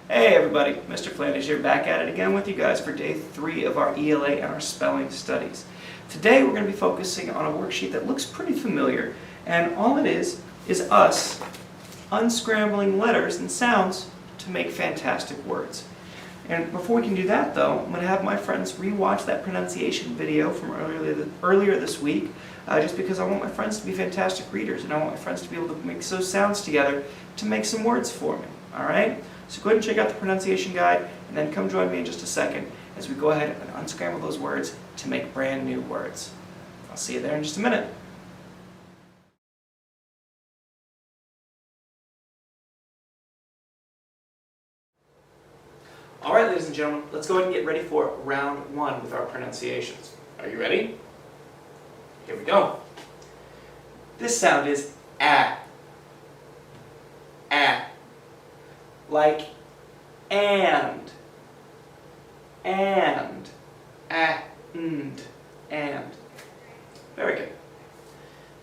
Hey everybody, Mr. Flanders here, back at it again with you guys for day 3 of our ELA and our spelling studies. Today we're going to be focusing on a worksheet that looks pretty familiar, and all it is us unscrambling letters and sounds to make fantastic words. And before we can do that though, I'm going to have my friends rewatch that pronunciation video from earlier this week, just because I want my friends to be fantastic readers and I want my friends to be able to mix those sounds together to make some words for me. Alright? So go ahead and check out the pronunciation guide and then come join me in just a second as we go ahead and unscramble those words to make brand new words. I'll see you there in just a minute. Alright, ladies and gentlemen, let's go ahead and get ready for round 1 with our pronunciations. Are you ready? Here we go. This sound is ah. Ah. Like and. And. And. Very good.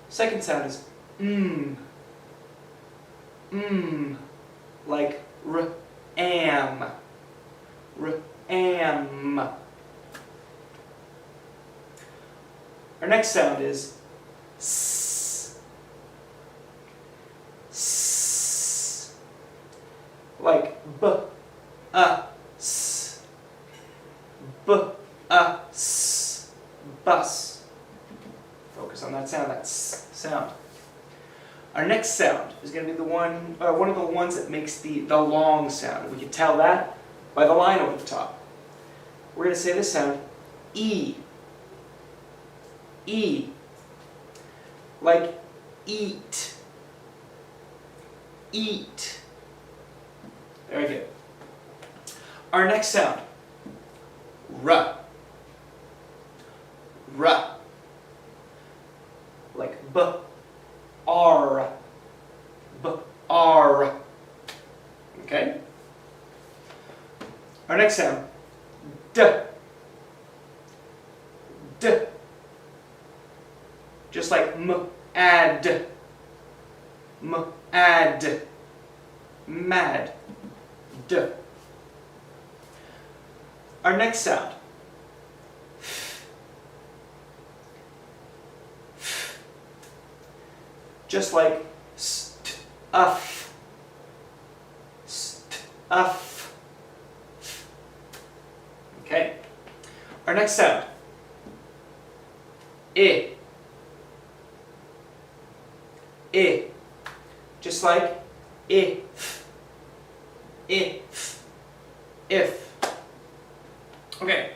Second sound is like am. Am. Our next sound is s. S. Like s. S. Bus. Focus on that sound, that s sound. Our next sound is going to be the one of the ones that makes the long sound. We can tell that by the line over the top. We're going to say this sound, E. E. Like eat. Eat. Very good. Our next sound, R. R. Like b. R. B. R. Okay? Our next sound, D. D. Just like add. Add. Mad. D. Our next sound, just like stuff. Stuff. Okay. Our next sound, I. I. Just like if. If. If. Okay.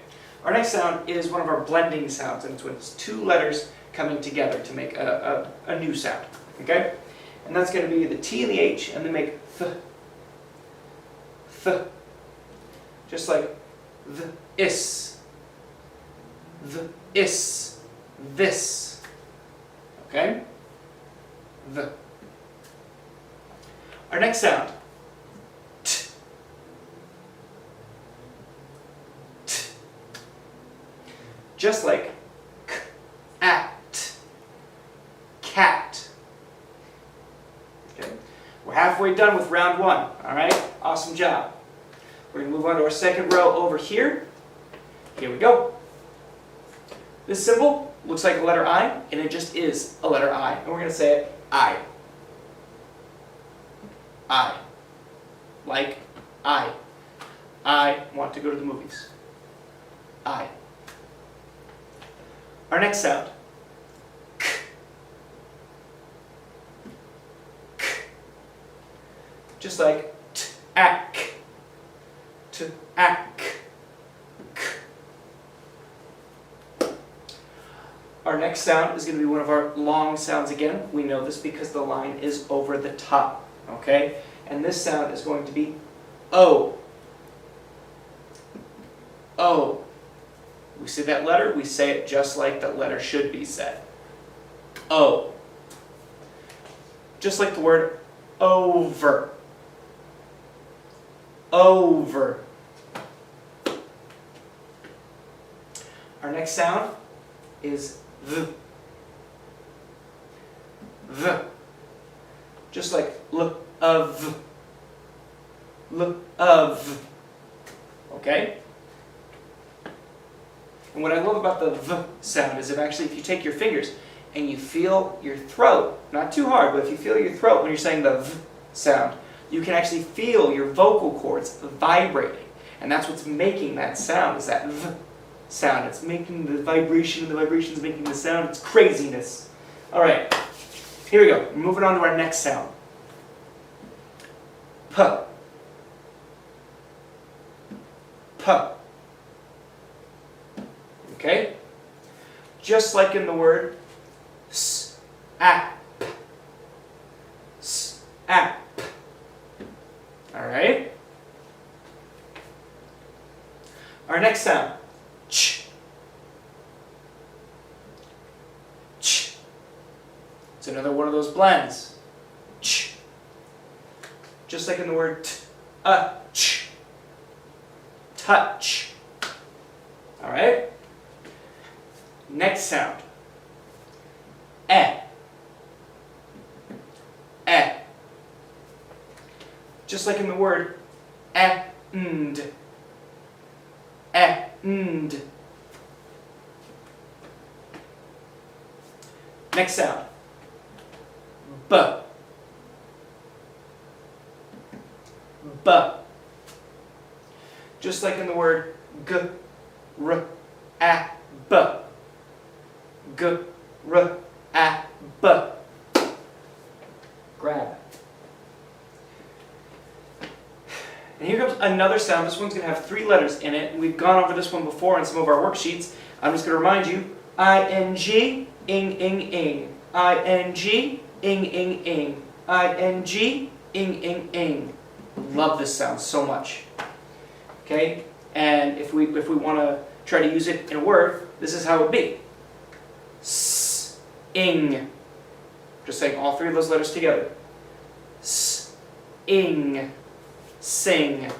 Our next sound is one of our blending sounds, and it's when it's 2 letters coming together to make a new sound. Okay? And that's going to be the T and the H, and they make th. Th. Just like the is. The is. This. Okay? The. Our next sound, T. T. Just like k, at, cat. Okay? We're halfway done with round 1. Alright? Awesome job. We're going to move on to our second row over here. Here we go. This symbol looks like a letter I, and it just is a letter I. And we're going to say it, I. I. Like I. I want to go to the movies. I. Our next sound, K. K. Just like t-ack. To-ack. K. Our next sound is going to be one of our long sounds again. We know this because the line is over the top. Okay? And this sound is going to be O. O. We see that letter, we say it just like that letter should be said. O. Just like the word over. Over. Our next sound is V. V. Just like of. of. Okay? And what I love about the v sound is if you take your fingers and you feel your throat, not too hard, but if you feel your throat when you're saying the v sound, you can actually feel your vocal cords vibrating. And that's what's making that sound, is that v sound. It's making the vibration, and the vibration's making the sound. It's craziness. All right, here we go. We're moving on to our next sound. P. P. Okay? Just like in the word s-ap. S-ap. All right? Our next sound. Ch. Ch. It's another one of those blends. Ch. Just like in the word ch. Touch. All right? Next sound. Eh. Eh. Just like in the word end. End. Next sound. B. B. Just like in the word g, r, a, b. G, r, a, b. Grab. And here comes another sound. This one's going to have 3 letters in it. We've gone over this one before in some of our worksheets. I'm just going to remind you. I-N-G, ing, ing, ing. I-N-G, ing, ing, ing. I-N-G, ing, ing, ing. Love this sound so much. Okay? And if we want to try to use it in a word, this is how it would be. S-ing. Just saying all 3 of those letters together. S-ing. Sing.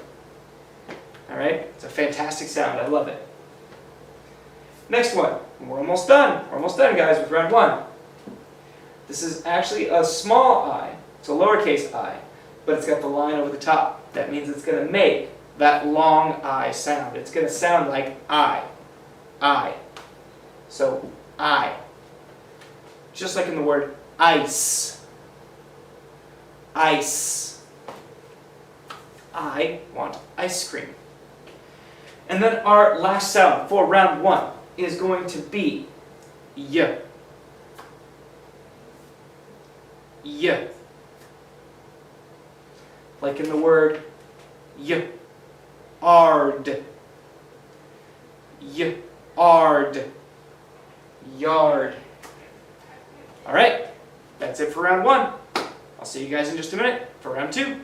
All right? It's a fantastic sound. I love it. Next one. We're almost done. We're almost done, guys, with round 1. This is actually a small I. It's a lowercase I, but it's got the line over the top. That means it's going to make that long I sound. It's going to sound like I. I. So, I. Just like in the word ice. Ice. I want ice cream. And then our last sound for round 1 is going to be y. Y. Like in the word yard. Yard. Yard. All right, that's it for round 1. I'll see you guys in just a minute for round 2.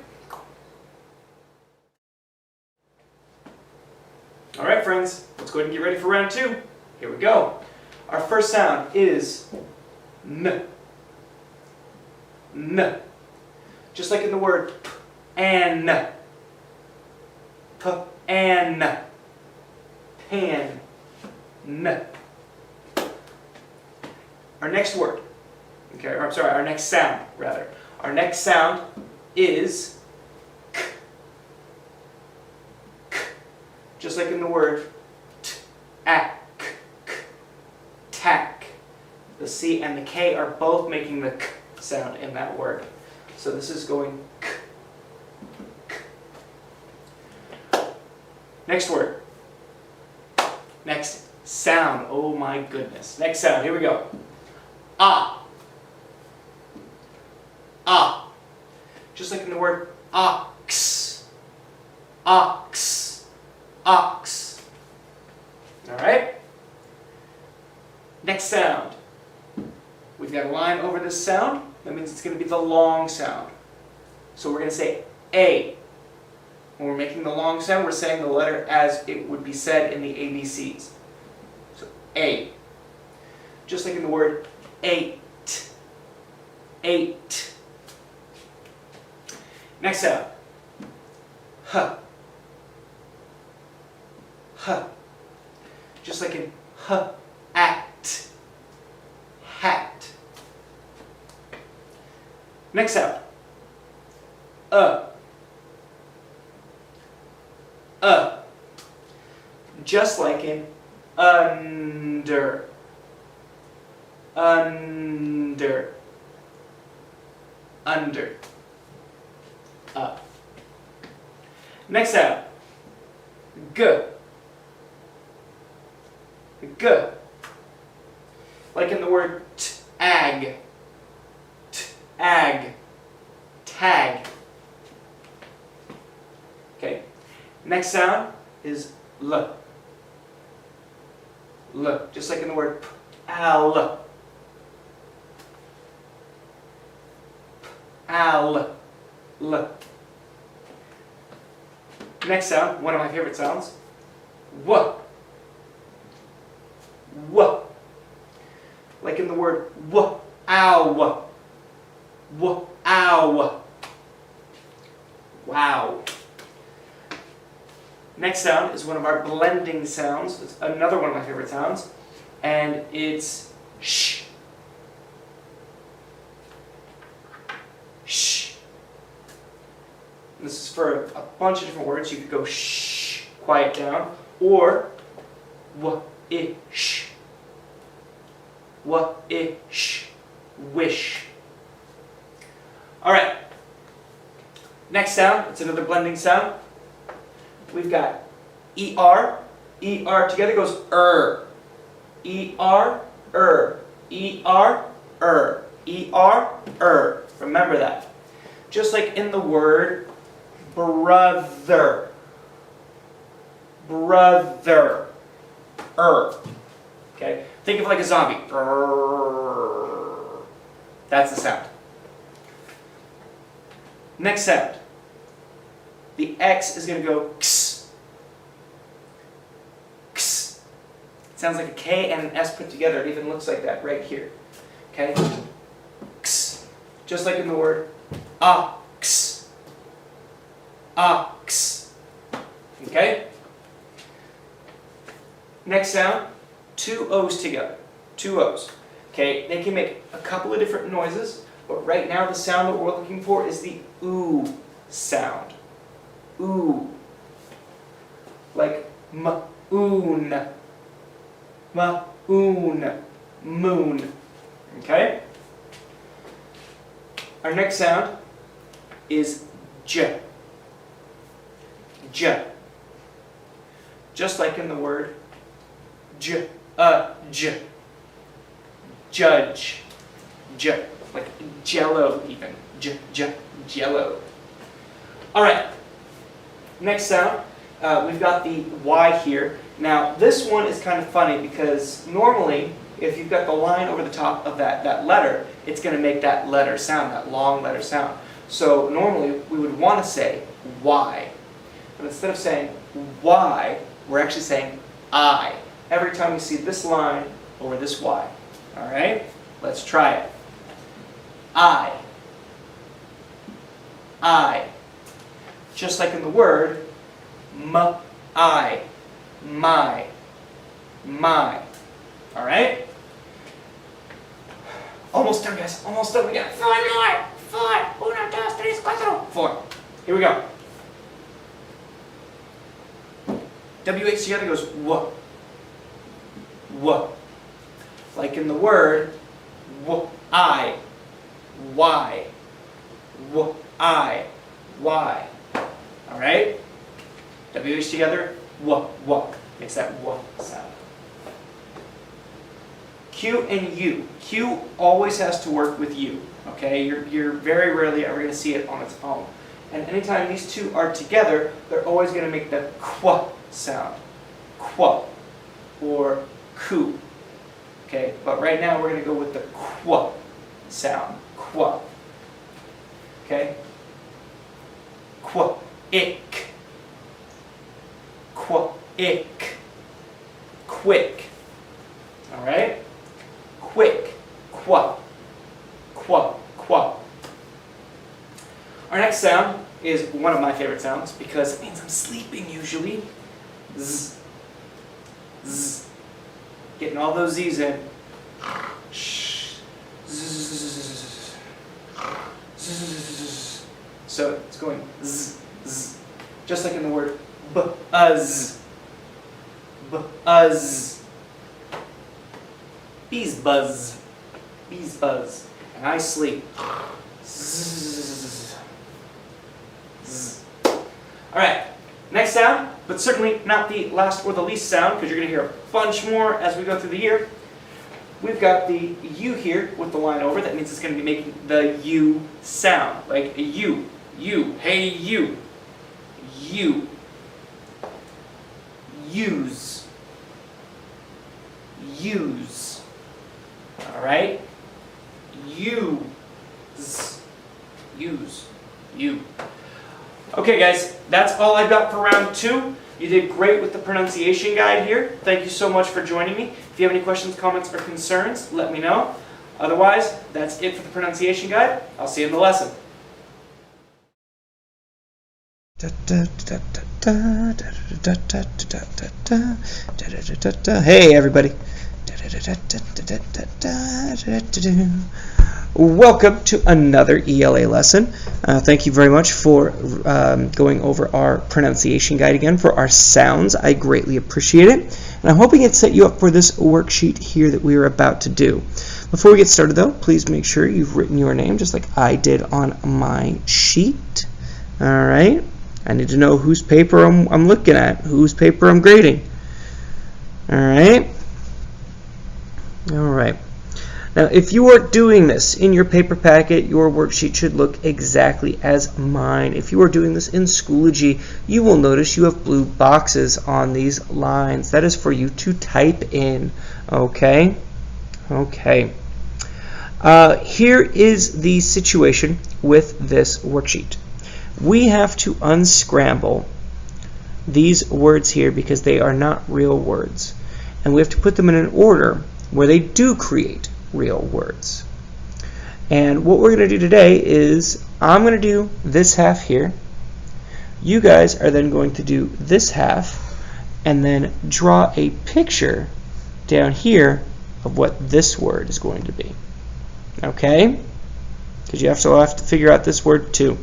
All right, friends, let's go ahead and get ready for round 2. Here we go. Our first sound is n. N. Just like in the word an. Pan. Pan. N. Our next word, okay, or I'm sorry, our next sound, rather. Our next sound is k. K. Just like in the word tack. Tack. The C and the K are both making the k sound in that word. So this is going k. K. Next word. Next sound. Oh my goodness. Next sound. Here we go. Ah. Ah. Just like in the word ox. Ox. Ox. Alright? Next sound. We've got a line over this sound. That means it's going to be the long sound. So we're going to say A. When we're making the long sound, we're saying the letter as it would be said in the ABCs. So A. Just like in the word 8. 8. Next sound. H. H. Just like in at. Hat. Next sound. just like in under, under, under, up. Next sound, g, g, like in the word ag, ag, tag. Okay, next sound is l, l, just like in the word al, al, l. Next sound, one of my favorite sounds, w, w, like in the word w, ow, w, ow, wow. Next sound is one of our blending sounds. It's another one of my favorite sounds, and it's sh. Sh. And this is for a bunch of different words. You could go shh, quiet down, or w-ish. W-ish, wish. All right. Next sound, it's another blending sound. We've got ER, ER together goes ER, ER, ER, ER. Remember that. Just like in the word brother, brother, okay? Think of it like a zombie. That's the sound. Next sound. The X is going to go x. X. It sounds like a K and an S put together. It even looks like that right here. Okay? X. Just like in the word ox. Ox. Okay? Next sound, two O's together. Two O's. Okay? They can make a couple of different noises, but right now the sound that we're looking for is the oo sound. Ooh, like ma-oon, ma-oon, moon, okay? Our next sound is j, j, just like in the word j, judge, j, like jello even, jello. All right. Next sound, we've got the Y here. Now this one is kind of funny because normally if you've got the line over the top of that letter, it's going to make that letter sound, that long letter sound. So normally we would want to say Y. But instead of saying Y, we're actually saying I. Every time we see this line over this Y. Alright? Let's try it. I. I. Just like in the word, I, my. All right? Almost done, guys. Almost done. We got 4 more. 4. 1, 2, 3, 4. 4. Here we go. WH together goes w. W. Like in the word, I, Y. I, Y. All right? WH together, w. Makes that w sound. Q and U. Q always has to work with U. Okay? You're very rarely ever going to see it on its own. And anytime these two are together, they're always going to make the qu sound. Qu. Or ku. Okay? But right now we're going to go with the qu sound. Qu. Okay? Qu. Ick. Quick. Quick. All right? Quick. Qua. Qua. Qua. Our next sound is one of my favorite sounds because it means I'm sleeping usually. Z. Z. Getting all those Z's in. Shh. Z. Z. So it's going z, z. Just like in the word buzz. Uz. Bees buzz. Bees buzz. And I sleep. Zzz. Zzz. Alright, next sound, but certainly not the last or the least sound, because you're going to hear a bunch more as we go through the year. We've got the U here with the line over. That means it's going to be making the U sound. Like a U. U. Hey, you. U. Use. Use. Alright? Use. Use. You. Okay guys, that's all I've got for round 2. You did great with the pronunciation guide here. Thank you so much for joining me. If you have any questions, comments, or concerns, let me know. Otherwise, that's it for the pronunciation guide. I'll see you in the lesson. Hey everybody. Welcome to another ELA lesson. Thank you very much for going over our pronunciation guide again for our sounds. I greatly appreciate it. And I'm hoping it set you up for this worksheet here that we are about to do. Before we get started though, please make sure you've written your name just like I did on my sheet. Alright. I need to know whose paper I'm looking at, whose paper I'm grading. Alright. Alright. Now, if you are doing this in your paper packet, your worksheet should look exactly as mine. If you are doing this in Schoology, you will notice you have blue boxes on these lines. That is for you to type in. Okay? Okay. Here is the situation with this worksheet. We have to unscramble these words here because they are not real words. And we have to put them in an order where they do create real words. And what we're going to do today is I'm going to do this half here. You guys are then going to do this half and then draw a picture down here of what this word is going to be. Okay? Because you also have to figure out this word too.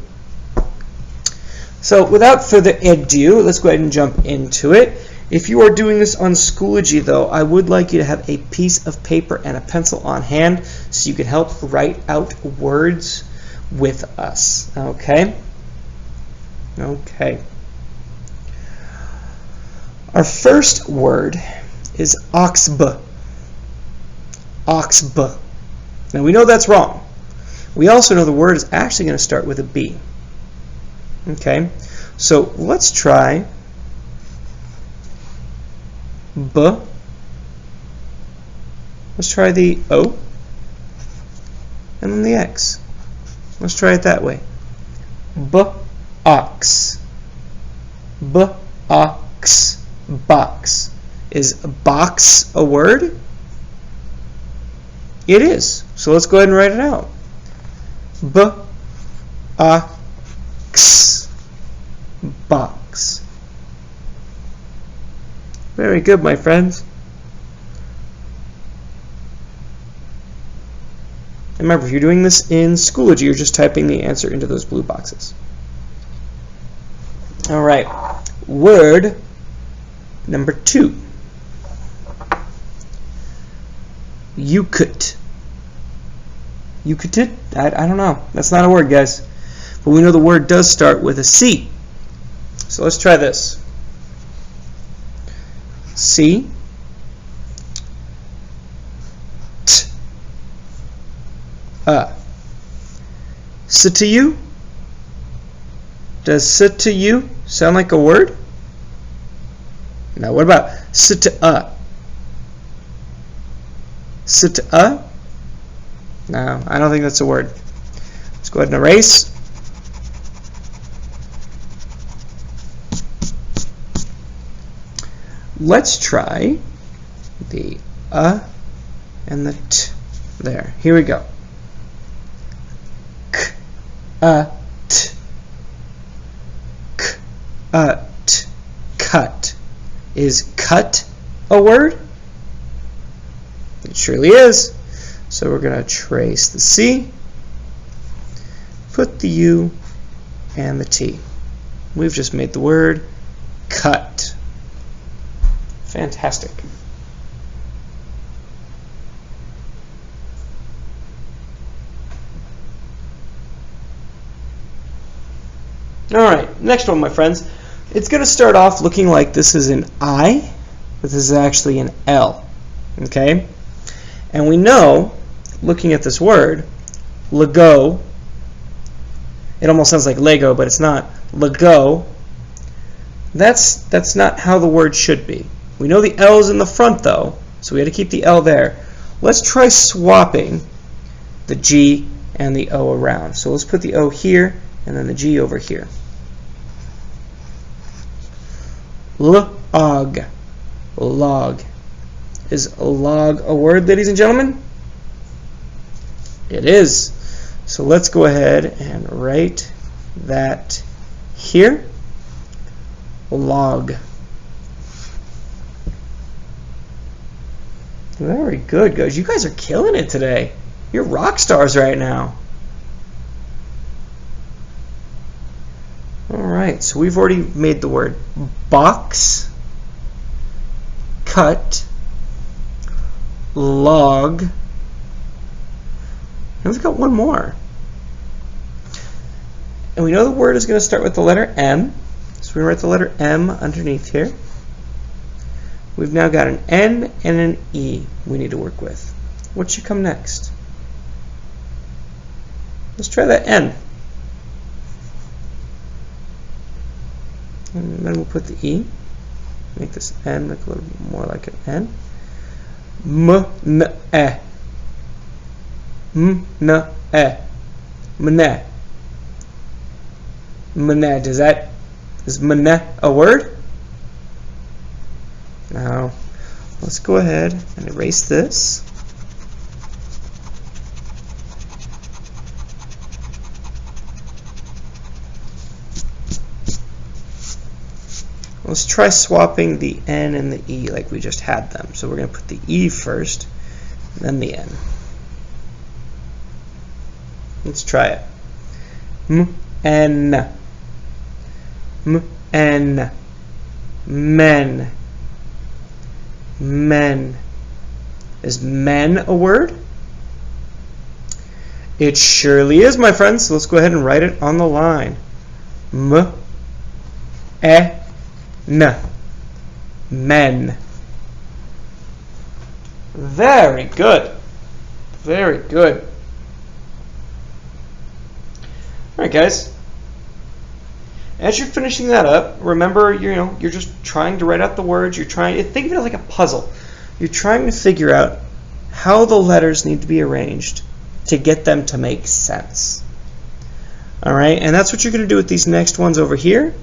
So without further ado, let's go ahead and jump into it. If you are doing this on Schoology though, I would like you to have a piece of paper and a pencil on hand so you can help write out words with us. Okay? Okay. Our first word is oxb. Oxb. Now we know that's wrong. We also know the word is actually going to start with a B. Okay? So let's try B. Let's try the O and then the X. Let's try it that way. B-ox. B-ox. Box. Is box a word? It is. So let's go ahead and write it out. B-ox. Box. Very good, my friends. And remember, if you're doing this in Schoology, you're just typing the answer into those blue boxes. All right. Word number 2. Ukut. Ukut? I don't know. That's not a word, guys. But we know the word does start with a C. So let's try this. C. T. S to you? Does s to you sound like a word? Now what about s to S to No, I don't think that's a word. Let's go ahead and erase. Let's try the and the t there. Here we go. K, t. K, t. Cut. Is cut a word? It surely is. So we're going to trace the C, put the U, and the T. We've just made the word cut. Fantastic. All right, next one, my friends. It's going to start off looking like this is an I, but this is actually an L. Okay? And we know, looking at this word, Lego, it almost sounds like Lego, but it's not. Lego, that's not how the word should be. We know the L's in the front, though, so we had to keep the L there. Let's try swapping the G and the O around. So let's put the O here, and then the G over here. Log. Log. Is log a word, ladies and gentlemen? It is. So let's go ahead and write that here. Log. Very good, guys. You guys are killing it today. You're rock stars right now. Alright, so we've already made the word box, cut, log, and we've got one more. And we know the word is going to start with the letter M, so we write the letter M underneath here. We've now got an N and an E we need to work with. What should come next? Let's try that N. And then we'll put the E. Make this N look a little more like an N. M-N-E. M-N-E. Mne. Mne. Is mne a word? Now, let's go ahead and erase this. Let's try swapping the N and the E like we just had them. So we're going to put the E first, then the N. Let's try it. M-N. M-N. Men. Men. Is men a word? It surely is, my friends. So let's go ahead and write it on the line. M-E. N. Men. Very good. Very good. Alright, guys. As you're finishing that up, remember you're just trying to write out the words. You're trying think of it like a puzzle. You're trying to figure out how the letters need to be arranged to get them to make sense. Alright, and that's what you're going to do with these next ones over here.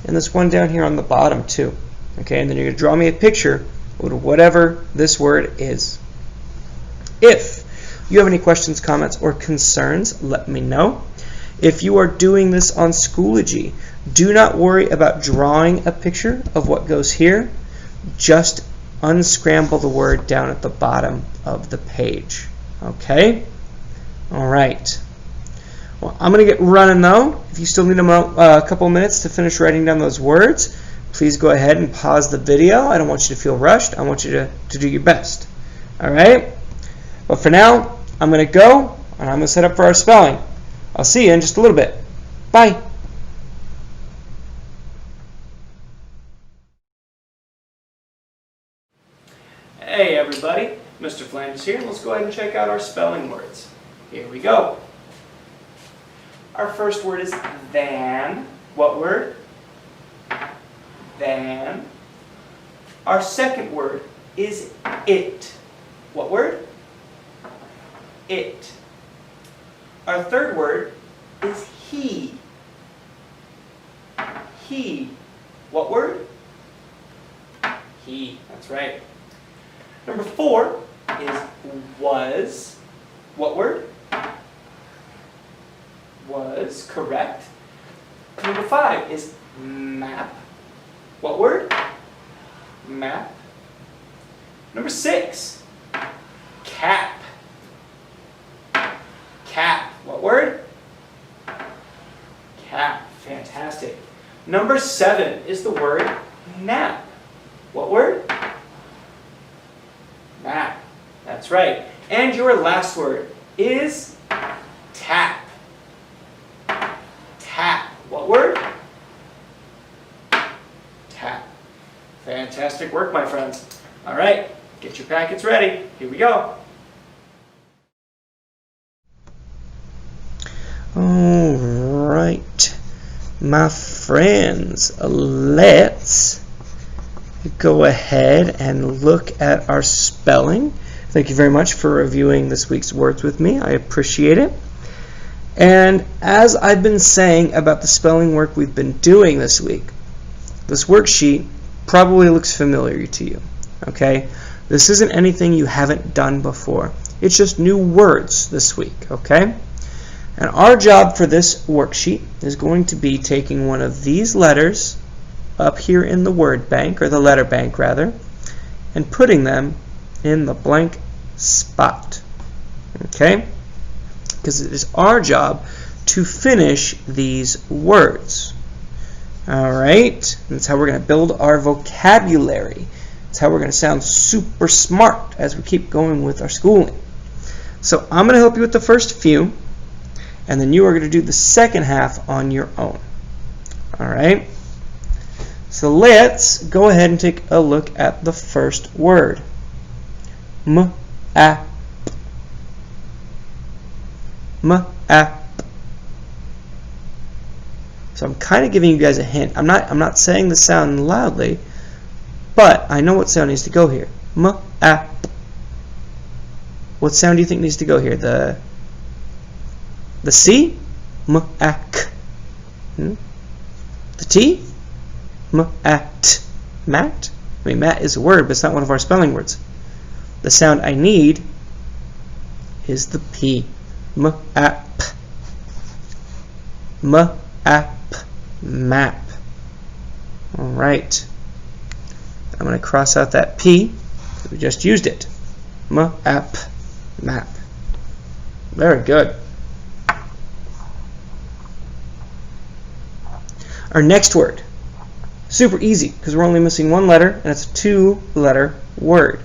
And this one down here on the bottom too. Okay, and then you're going to draw me a picture of whatever this word is. If you have any questions, comments, or concerns, let me know. If you are doing this on Schoology, do not worry about drawing a picture of what goes here. Just unscramble the word down at the bottom of the page. Okay? All right. Well, I'm going to get running though. If you still need a couple minutes to finish writing down those words, please go ahead and pause the video. I don't want you to feel rushed. I want you to do your best. All right? But for now, I'm going to go and I'm going to set up for our spelling. I'll see you in just a little bit. Bye. Hey everybody, Mr. Flanders here. Let's go ahead and check out our spelling words. Here we go. Our first word is than. What word? Than. Our second word is it. What word? It. Our third word is he. He. What word? He. That's right. Number 4 is was. What word? Was. Correct. Number 5 is map. What word? Map. Number 6, cap. Cap. What word? Cap. Fantastic. Number 7 is the word nap. What word? That's right. And your last word is tap. Tap. What word? Tap. Fantastic work, my friends. All right, get your packets ready. Here we go. All right, my friends, let's go ahead and look at our spelling. Thank you very much for reviewing this week's words with me. I appreciate it. And as I've been saying about the spelling work we've been doing this week, this worksheet probably looks familiar to you, okay? This isn't anything you haven't done before. It's just new words this week, okay? And our job for this worksheet is going to be taking one of these letters up here in the word bank, or the letter bank rather, and putting them in the blank spot, okay? Because it is our job to finish these words. All right, that's how we're going to build our vocabulary. That's how we're going to sound super smart as we keep going with our schooling. So I'm going to help you with the first few, and then you are going to do the second half on your own. All right, so let's go ahead and take a look at the first word. M-A. M-A. So I'm kind of giving you guys a hint. I'm not saying the sound loudly, but I know what sound needs to go here. M-A. What sound do you think needs to go here? The C? M-A-K. The T? M-A-T. Mat? I mean, mat is a word, but it's not one of our spelling words. The sound I need is the P. M-A-P. M-A-P. Map. All right. I'm going to cross out that P. We just used it. M-A-P. Map. Very good. Our next word. Super easy because we're only missing one letter and it's a two-letter word.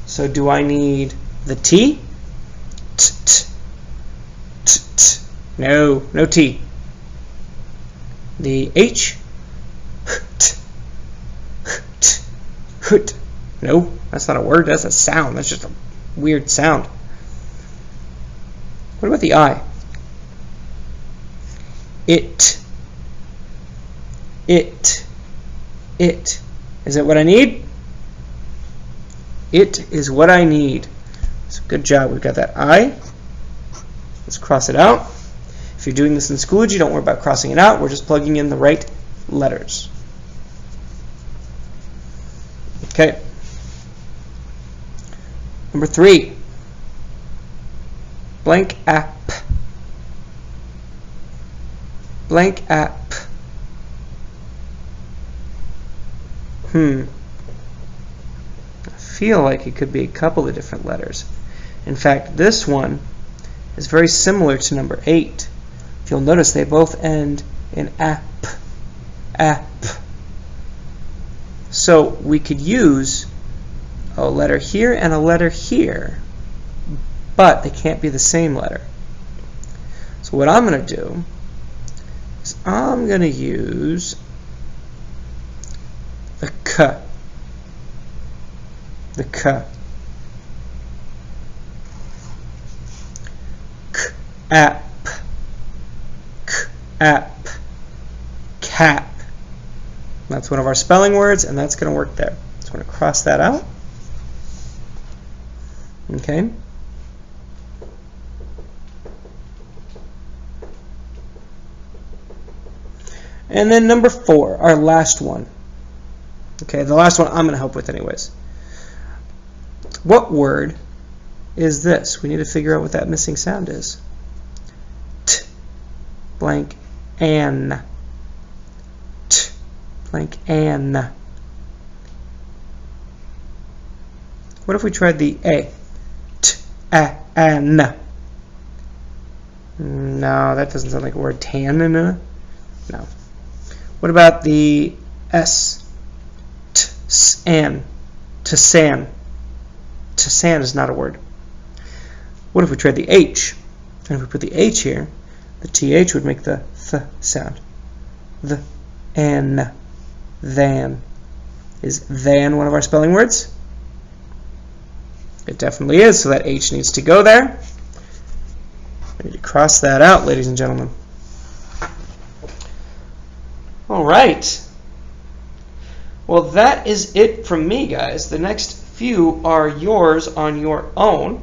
So do I need the T? T-t. T-t. No, no T. The H? Hut. No, that's not a word, that's a sound. That's just a weird sound. What about the I? It. It. It. Is it what I need? It is what I need. So good job. We've got that I. Let's cross it out. If you're doing this in Schoology, don't worry about crossing it out. We're just plugging in the right letters. Okay. Number 3. Blank app. Blank app. I feel like it could be a couple of different letters. In fact, this one is very similar to number 8. If you'll notice, they both end in app. App. So we could use a letter here and a letter here, but they can't be the same letter. So what I'm going to do is I'm going to use the K. The K. K-app. K-app. Cap. That's one of our spelling words, and that's going to work there. So I'm going to cross that out. Okay. And then number 4, our last one. Okay, the last one I'm going to help with anyways. What word is this? We need to figure out what that missing sound is. T blank an. T blank an. What if we tried the A? T a an. No, that doesn't sound like a word. Tan. No. What about the S? T-san. To-san. sand is not a word. What if we tried the H? And if we put the H here, the TH would make the th sound. The, an, than. Is than one of our spelling words? It definitely is, so that H needs to go there. We need to cross that out, ladies and gentlemen. All right. Well, that is it from me, guys. The next few are yours on your own.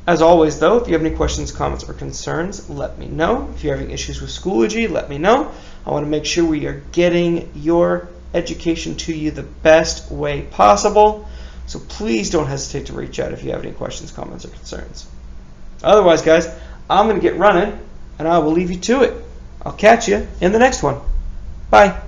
As always, though, if you have any questions, comments, or concerns, let me know. If you're having issues with Schoology, let me know. I want to make sure we are getting your education to you the best way possible. So please don't hesitate to reach out if you have any questions, comments, or concerns. Otherwise, guys, I'm going to get running, and I will leave you to it. I'll catch you in the next one. Bye.